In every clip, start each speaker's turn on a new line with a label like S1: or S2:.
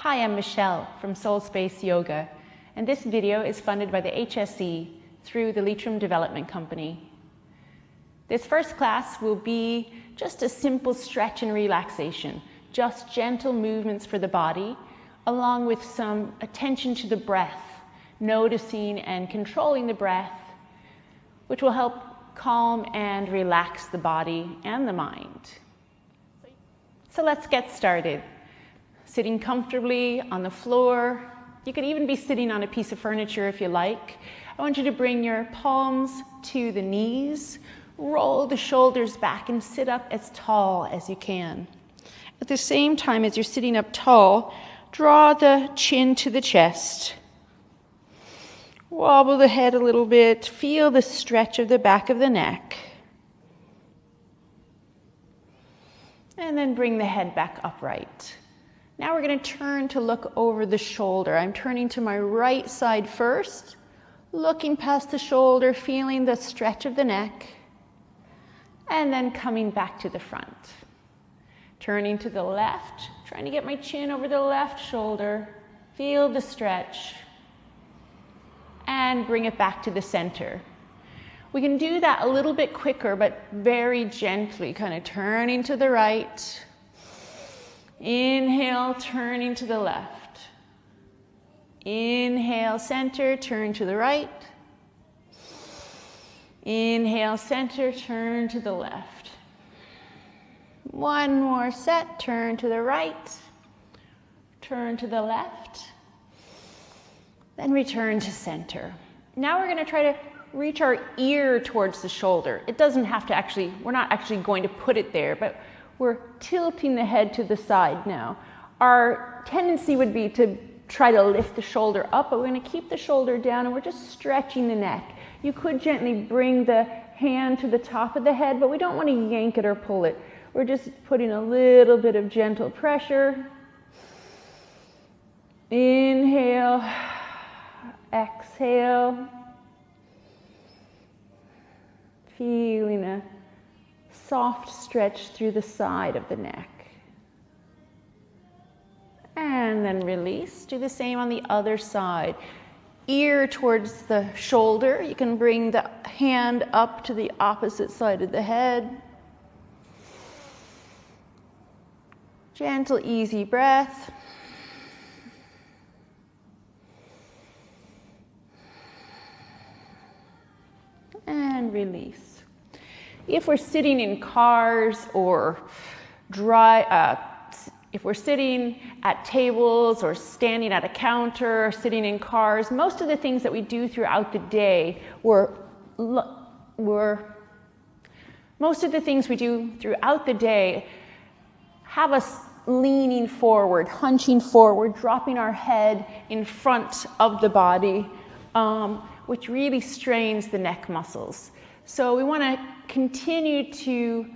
S1: Hi, I'm Michelle from Soul Space Yoga, and this video is funded by the HSE through the Leitrim Development Company. This first class will be just a simple stretch and relaxation, just gentle movements for the body, along with some attention to the breath, noticing and controlling the breath, which will help calm and relax the body and the mind. So let's get started. Sitting comfortably on the floor. You could even be sitting on a piece of furniture if you like. I want you to bring your palms to the knees, roll the shoulders back and sit up as tall as you can. At the same time as you're sitting up tall, draw the chin to the chest. Wobble the head a little bit, feel the stretch of the back of the neck. And then bring the head back upright. Now we're going to turn to look over the shoulder. I'm turning to my right side first, looking past the shoulder, feeling the stretch of the neck, and then coming back to the front. Turning to the left, trying to get my chin over the left shoulder, feel the stretch, and bring it back to the center. We can do that a little bit quicker, but very gently, kind of turning to the right. Inhale, turning to the left. Inhale, center, turn to the right. Inhale, center, turn to the left. One more set, turn to the right. Turn to the left. Then return to center. Now we're going to try to reach our ear towards the shoulder. It doesn't have to actually, we're not actually going to put it there, but we're tilting the head to the side now. Our tendency would be to try to lift the shoulder up, but we're going to keep the shoulder down and we're just stretching the neck. You could gently bring the hand to the top of the head, but we don't want to yank it or pull it. We're just putting a little bit of gentle pressure. Inhale, exhale. Feeling a soft stretch through the side of the neck. And then release. Do the same on the other side. Ear towards the shoulder. You can bring the hand up to the opposite side of the head. Gentle, easy breath. And release. If we're sitting in cars or if we're sitting at tables or standing at a counter or sitting in cars, most of the things that we do throughout the day have us leaning forward, hunching forward, dropping our head in front of the body, which really strains the neck muscles. So we want to continue to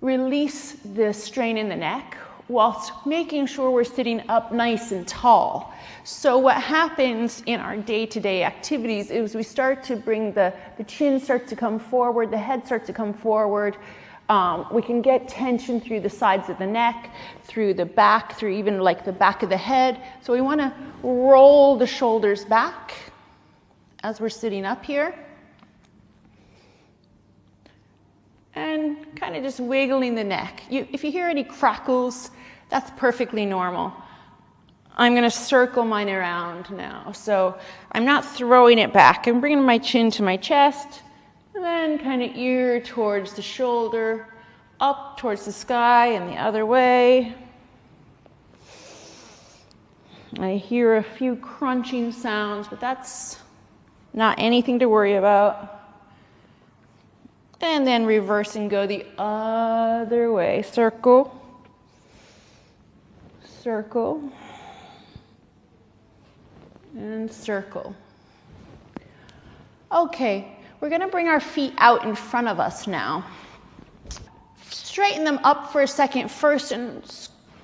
S1: release the strain in the neck whilst making sure we're sitting up nice and tall. So what happens in our day-to-day activities is we start to bring the chin starts to come forward, the head starts to come forward. We can get tension through the sides of the neck, through the back, through even like the back of the head. So we want to roll the shoulders back as we're sitting up here. And kind of just wiggling the neck. If you hear any crackles, that's perfectly normal. I'm going to circle mine around now. So I'm not throwing it back. I'm bringing my chin to my chest, and then kind of ear towards the shoulder, up towards the sky and the other way. I hear a few crunching sounds, but that's not anything to worry about. And then reverse and go the other way. Circle, circle, and circle. Okay, we're going to bring our feet out in front of us now. Straighten them up for a second first and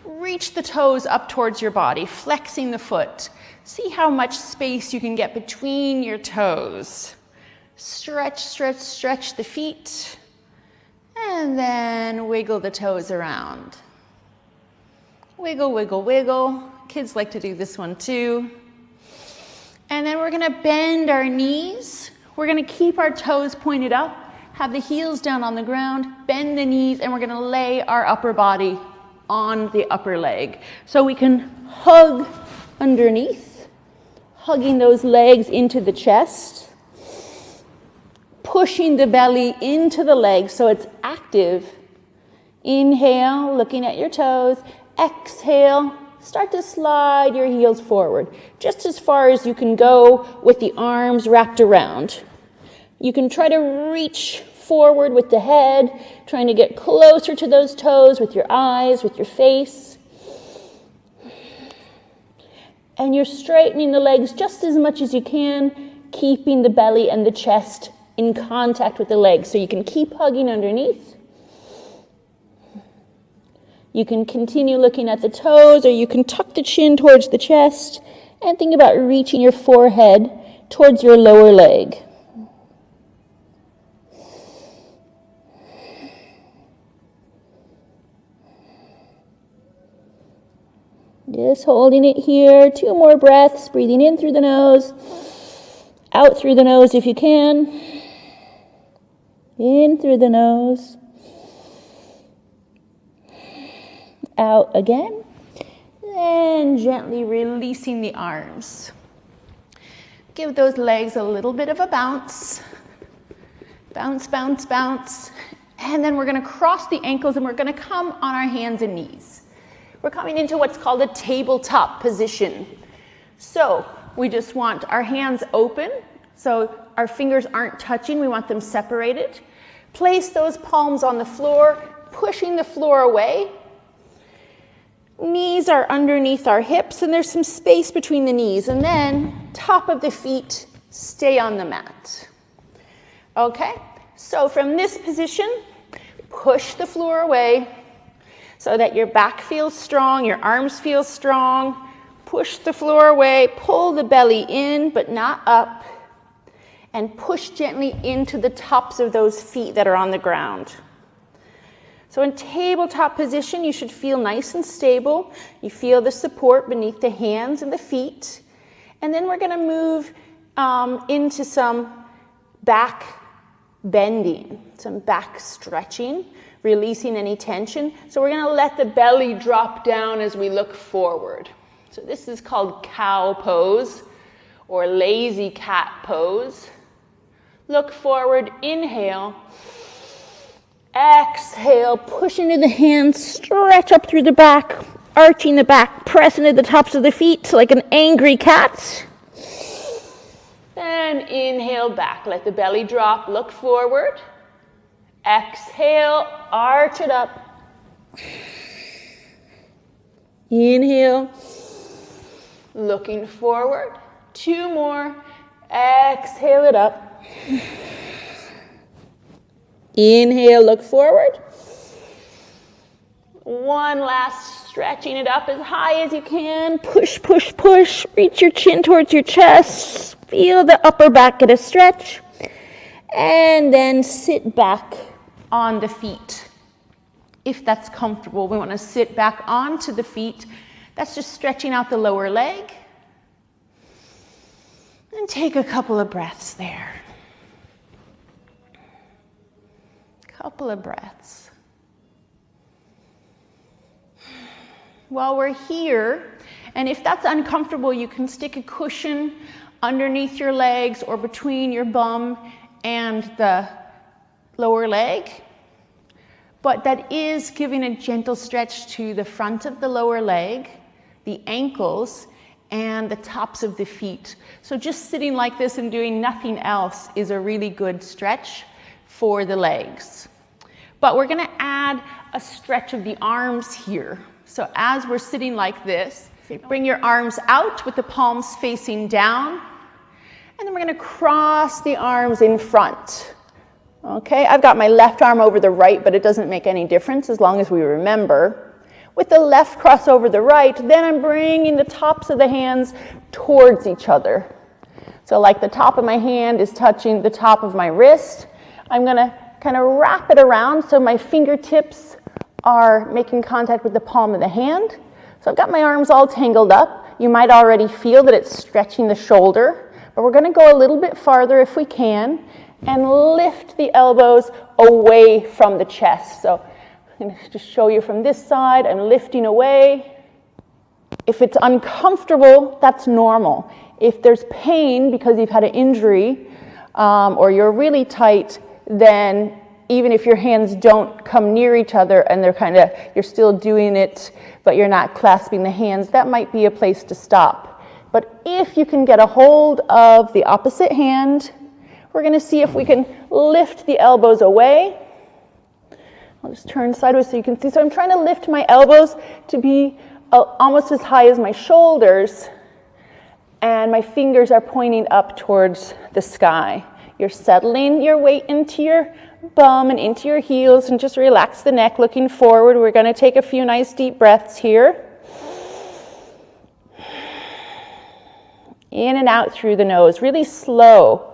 S1: reach the toes up towards your body, flexing the foot. See how much space you can get between your toes. Stretch, stretch, stretch the feet, and then wiggle the toes around. Wiggle, wiggle, wiggle. Kids like to do this one too. And then we're gonna bend our knees. We're gonna keep our toes pointed up, have the heels down on the ground, bend the knees, and we're gonna lay our upper body on the upper leg. So we can hug underneath, hugging those legs into the chest, pushing the belly into the legs so it's active. Inhale, looking at your toes. Exhale, start to slide your heels forward, just as far as you can go with the arms wrapped around. You can try to reach forward with the head, trying to get closer to those toes with your eyes, with your face. And you're straightening the legs just as much as you can, keeping the belly and the chest in contact with the legs. So you can keep hugging underneath. You can continue looking at the toes, or you can tuck the chin towards the chest and think about reaching your forehead towards your lower leg. Just holding it here. 2 more breaths, breathing in through the nose, out through the nose if you can. In through the nose. Out again, and gently releasing the arms. Give those legs a little bit of a bounce. Bounce, bounce, bounce. And then we're going to cross the ankles and we're going to come on our hands and knees. We're coming into what's called a tabletop position. So we just want our hands open, so our fingers aren't touching. We want them separated. Place those palms on the floor, pushing the floor away. Knees are underneath our hips, and there's some space between the knees. And then top of the feet stay on the mat. Okay, so from this position, push the floor away so that your back feels strong, your arms feel strong. Push the floor away, pull the belly in, but not up. And push gently into the tops of those feet that are on the ground. So in tabletop position, you should feel nice and stable. You feel the support beneath the hands and the feet. And then we're going to move into some back bending, some back stretching, releasing any tension. So we're going to let the belly drop down as we look forward. So this is called cow pose or lazy cat pose. Look forward, inhale. Exhale, push into the hands, stretch up through the back, arching the back, press into the tops of the feet like an angry cat. And inhale back, let the belly drop, look forward. Exhale, arch it up. Inhale, looking forward. 2 more, exhale it up. Inhale, look forward. 1 last, stretching it up as high as you can. Push, push, push. Reach your chin towards your chest. Feel the upper back get a stretch. And then sit back on the feet. If that's comfortable, we want to sit back onto the feet. That's just stretching out the lower leg. And take a couple of breaths there. Couple of breaths. While we're here, and if that's uncomfortable, you can stick a cushion underneath your legs or between your bum and the lower leg. But that is giving a gentle stretch to the front of the lower leg, the ankles, and the tops of the feet. So just sitting like this and doing nothing else is a really good stretch for the legs. But we're going to add a stretch of the arms here. So as we're sitting like this, bring your arms out with the palms facing down. And then we're going to cross the arms in front. Okay, I've got my left arm over the right, but it doesn't make any difference as long as we remember. With the left cross over the right, then I'm bringing the tops of the hands towards each other. So like the top of my hand is touching the top of my wrist. I'm going to kind of wrap it around so my fingertips are making contact with the palm of the hand. So I've got my arms all tangled up. You might already feel that it's stretching the shoulder, but we're going to go a little bit farther if we can and lift the elbows away from the chest. So I'm going to just show you from this side. I'm lifting away. If it's uncomfortable, that's normal. If there's pain because you've had an injury or you're really tight, then even if your hands don't come near each other and you're still doing it, but you're not clasping the hands, that might be a place to stop. But if you can get a hold of the opposite hand, we're going to see if we can lift the elbows away. I'll just turn sideways so you can see. So I'm trying to lift my elbows to be almost as high as my shoulders, and my fingers are pointing up towards the sky. You're settling your weight into your bum and into your heels, and just relax the neck, looking forward. We're going to take a few nice deep breaths here. In and out through the nose, really slow.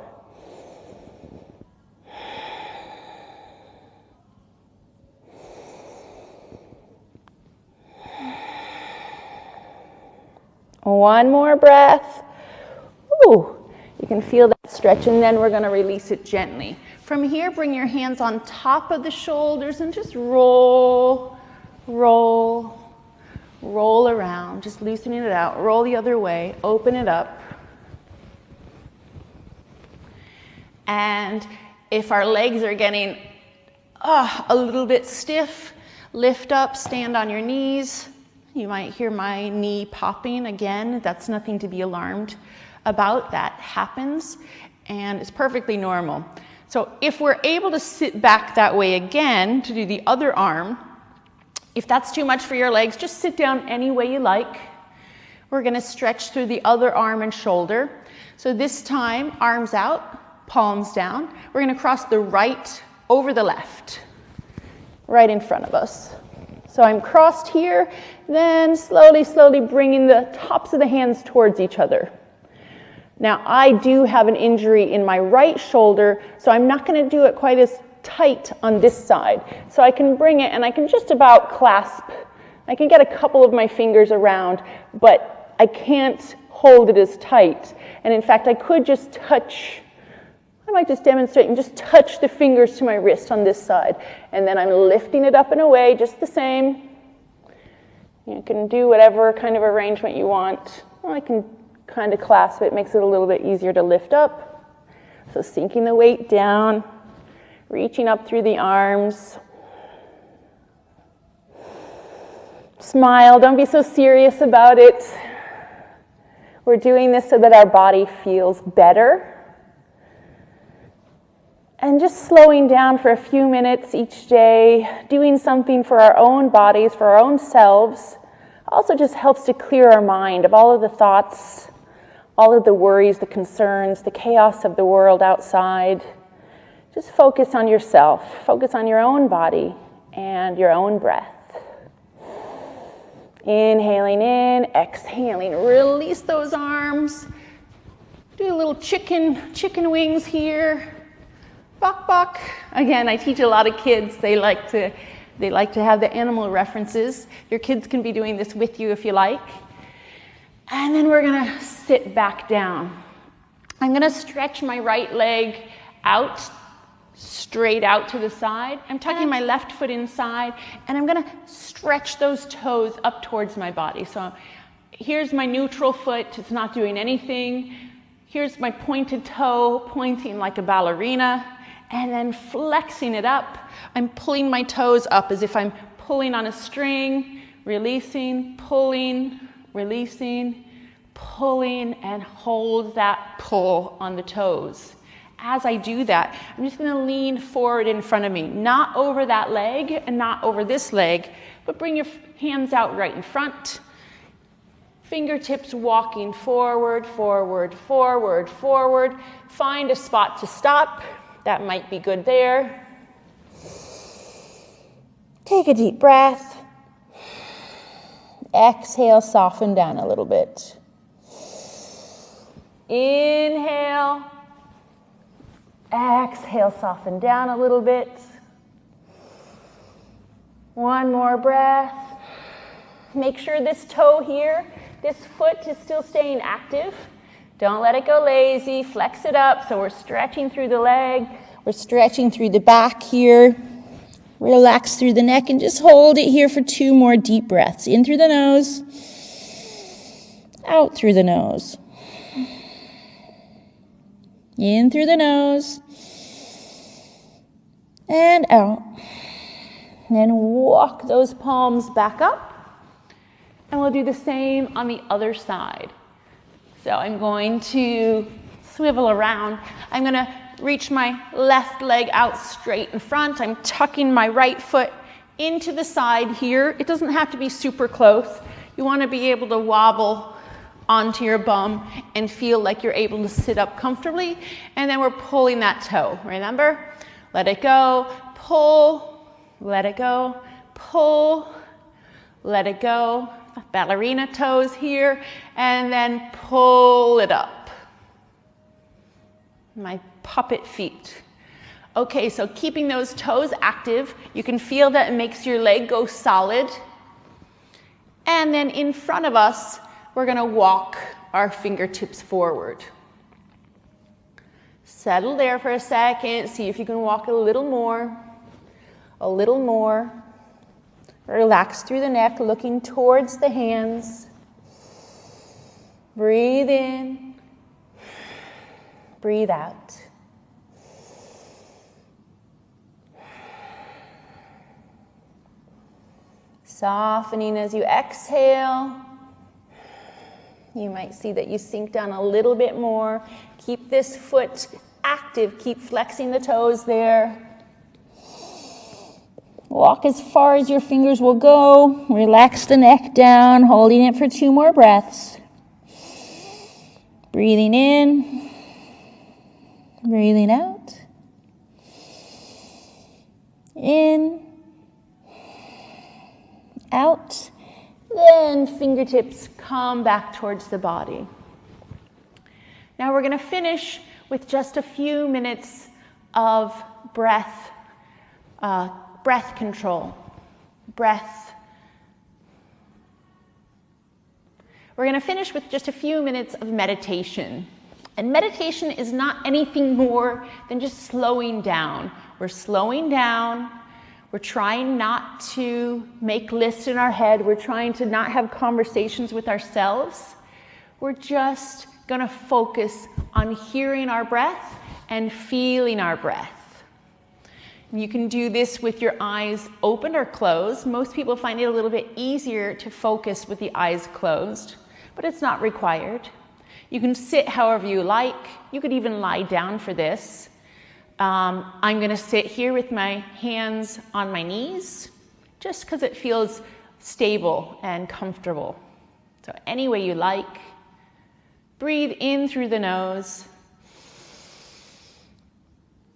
S1: One more breath. Ooh, you can feel that stretch, and then we're going to release it gently. From here, bring your hands on top of the shoulders and just roll, roll, roll around, just loosening it out. Roll the other way, open it up. And if our legs are getting a little bit stiff, lift up, stand on your knees. You might hear my knee popping again. That's nothing to be alarmed about. That happens, and it's perfectly normal. So if we're able to sit back that way again to do the other arm, if that's too much for your legs, just sit down any way you like. We're going to stretch through the other arm and shoulder. So this time, arms out, palms down. We're going to cross the right over the left, right in front of us. So I'm crossed here, then slowly, slowly bringing the tops of the hands towards each other. Now, I do have an injury in my right shoulder, so I'm not going to do it quite as tight on this side. So I can bring it, and I can just about clasp. I can get a couple of my fingers around, but I can't hold it as tight. And in fact, I could just touch. I might just demonstrate and just touch the fingers to my wrist on this side. And then I'm lifting it up and away just the same. You can do whatever kind of arrangement you want. Or I can kind of clasp it, makes it a little bit easier to lift up. So sinking the weight down, reaching up through the arms. Smile, don't be so serious about it. We're doing this so that our body feels better. And just slowing down for a few minutes each day, doing something for our own bodies, for our own selves, also just helps to clear our mind of all of the thoughts, all of the worries, the concerns, the chaos of the world outside. Just focus on yourself, focus on your own body and your own breath. Inhaling in, exhaling, release those arms. Do a little chicken wings here. Bok bok. Again, I teach a lot of kids. They like to have the animal references. Your kids can be doing this with you if you like. And then we're going to sit back down. I'm going to stretch my right leg out, straight out to the side. I'm tucking my left foot inside, and I'm going to stretch those toes up towards my body. So here's my neutral foot. It's not doing anything. Here's my pointed toe, pointing like a ballerina. And then flexing it up. I'm pulling my toes up as if I'm pulling on a string, releasing, pulling, releasing, pulling, and hold that pull on the toes. As I do that, I'm just going to lean forward in front of me, not over that leg and not over this leg, but bring your hands out right in front. Fingertips walking forward, forward, forward, forward. Find a spot to stop. That might be good there. Take a deep breath. Exhale, soften down a little bit. Inhale. Exhale, soften down a little bit. One more breath. Make sure this toe here, this foot is still staying active. Don't let it go lazy. Flex it up. So we're stretching through the leg. We're stretching through the back here. Relax through the neck and just hold it here for 2 more deep breaths. In through the nose. Out through the nose. In through the nose. And out. Then walk those palms back up. And we'll do the same on the other side. So I'm going to swivel around. I'm going to reach my left leg out straight in front. I'm tucking my right foot into the side here. It doesn't have to be super close. You want to be able to wobble onto your bum and feel like you're able to sit up comfortably. And then we're pulling that toe. Remember? Let it go. Pull. Let it go. Pull. Let it go. Ballerina toes here, and then pull it up. My puppet feet. Okay, so keeping those toes active, you can feel that it makes your leg go solid. And then in front of us, we're going to walk our fingertips forward. Settle there for a second. See if you can walk a little more. A little more. Relax through the neck, looking towards the hands. Breathe in. Breathe out. Softening as you exhale. You might see that you sink down a little bit more. Keep this foot active. Keep flexing the toes there. Walk as far as your fingers will go. Relax the neck down, holding it for 2 more breaths. Breathing in. Breathing out. In. Out. Then fingertips come back towards the body. Now we're going to finish with just a few minutes of breath control. Breath. We're going to finish with just a few minutes of meditation. And meditation is not anything more than just slowing down. We're slowing down. We're trying not to make lists in our head. We're trying to not have conversations with ourselves. We're just going to focus on hearing our breath and feeling our breath. You can do this with your eyes open or closed. Most people find it a little bit easier to focus with the eyes closed, but it's not required. You can sit however you like. You could even lie down for this. I'm going to sit here with my hands on my knees, just because it feels stable and comfortable. So any way you like. Breathe in through the nose,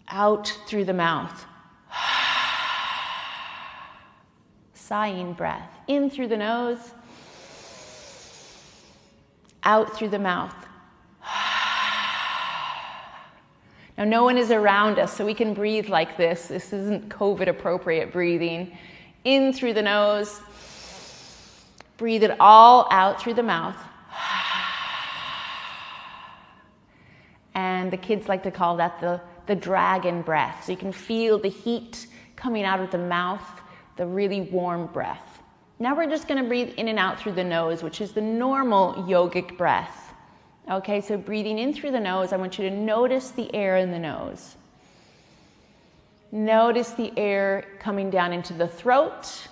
S1: out through the mouth. Sighing breath. In through the nose, out through the mouth. Now, no one is around us, so we can breathe like this. This isn't COVID appropriate breathing. In through the nose. Breathe it all out through the mouth. And the kids like to call that the dragon breath. So you can feel the heat coming out of the mouth, the really warm breath. Now we're just going to breathe in and out through the nose, which is the normal yogic breath. Okay, so breathing in through the nose, I want you to notice the air in the nose. Notice the air coming down into the throat.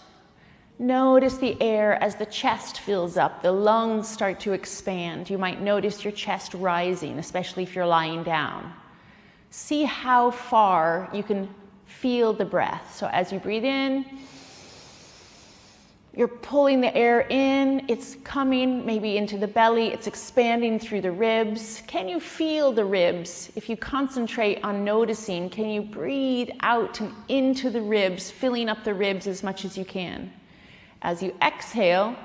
S1: Notice the air as the chest fills up, the lungs start to expand. You might notice your chest rising, especially if you're lying down. See how far you can feel the breath. So as you breathe in, you're pulling the air in, it's coming maybe into the belly, it's expanding through the ribs. Can you feel the ribs? If you concentrate on noticing, can you breathe out and into the ribs, filling up the ribs as much as you can? As you exhale,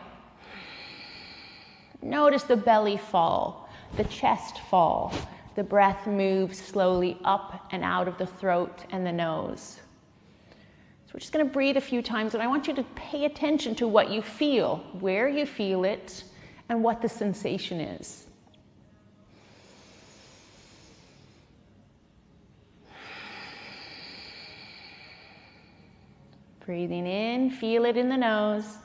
S1: notice the belly fall, the chest fall. The breath moves slowly up and out of the throat and the nose. So we're just going to breathe a few times, and I want you to pay attention to what you feel, where you feel it, and what the sensation is. Breathing in, feel it in the nose.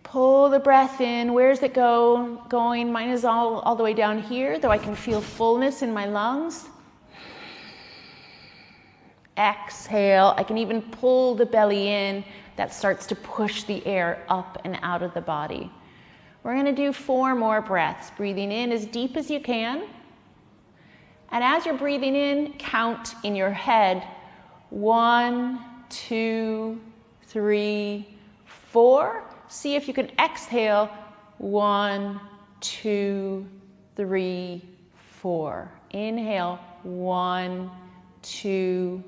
S1: Pull the breath in. Where's it going? Mine is all the way down here, though I can feel fullness in my lungs. Exhale. I can even pull the belly in. That starts to push the air up and out of the body. We're going to do 4 more breaths. Breathing in as deep as you can. And as you're breathing in, count in your head 1, 2, 3, 4. See if you can exhale 1, 2, 3, 4. Inhale 1, 2,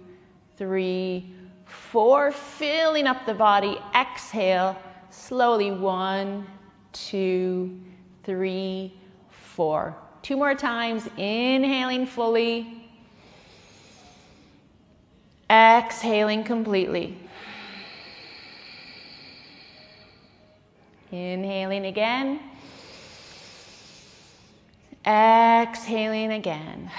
S1: 3, 4. Filling up the body. Exhale slowly 1, 2, 3, 4. 2 more times. Inhaling fully. Exhaling completely. Inhaling again. Exhaling again.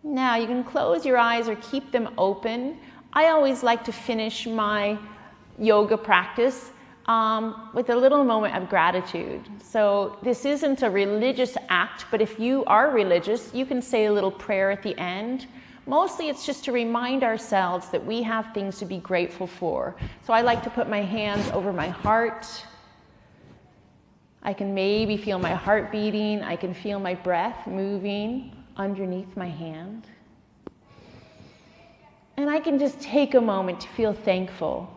S1: Now you can close your eyes or keep them open. I always like to finish my yoga practice with a little moment of gratitude. So this isn't a religious act, but if you are religious, you can say a little prayer at the end. Mostly it's just to remind ourselves that we have things to be grateful for. So I like to put my hands over my heart. I can maybe feel my heart beating. I can feel my breath moving underneath my hand. And I can just take a moment to feel thankful.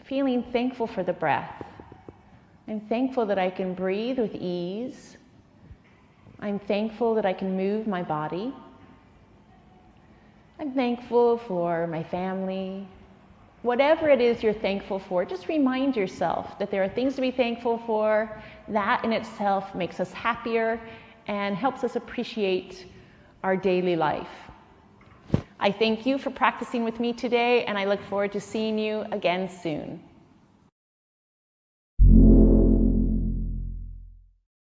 S1: Feeling thankful for the breath. I'm thankful that I can breathe with ease. I'm thankful that I can move my body. I'm thankful for my family. Whatever it is you're thankful for, just remind yourself that there are things to be thankful for. That in itself makes us happier and helps us appreciate our daily life. I thank you for practicing with me today, and I look forward to seeing you again soon.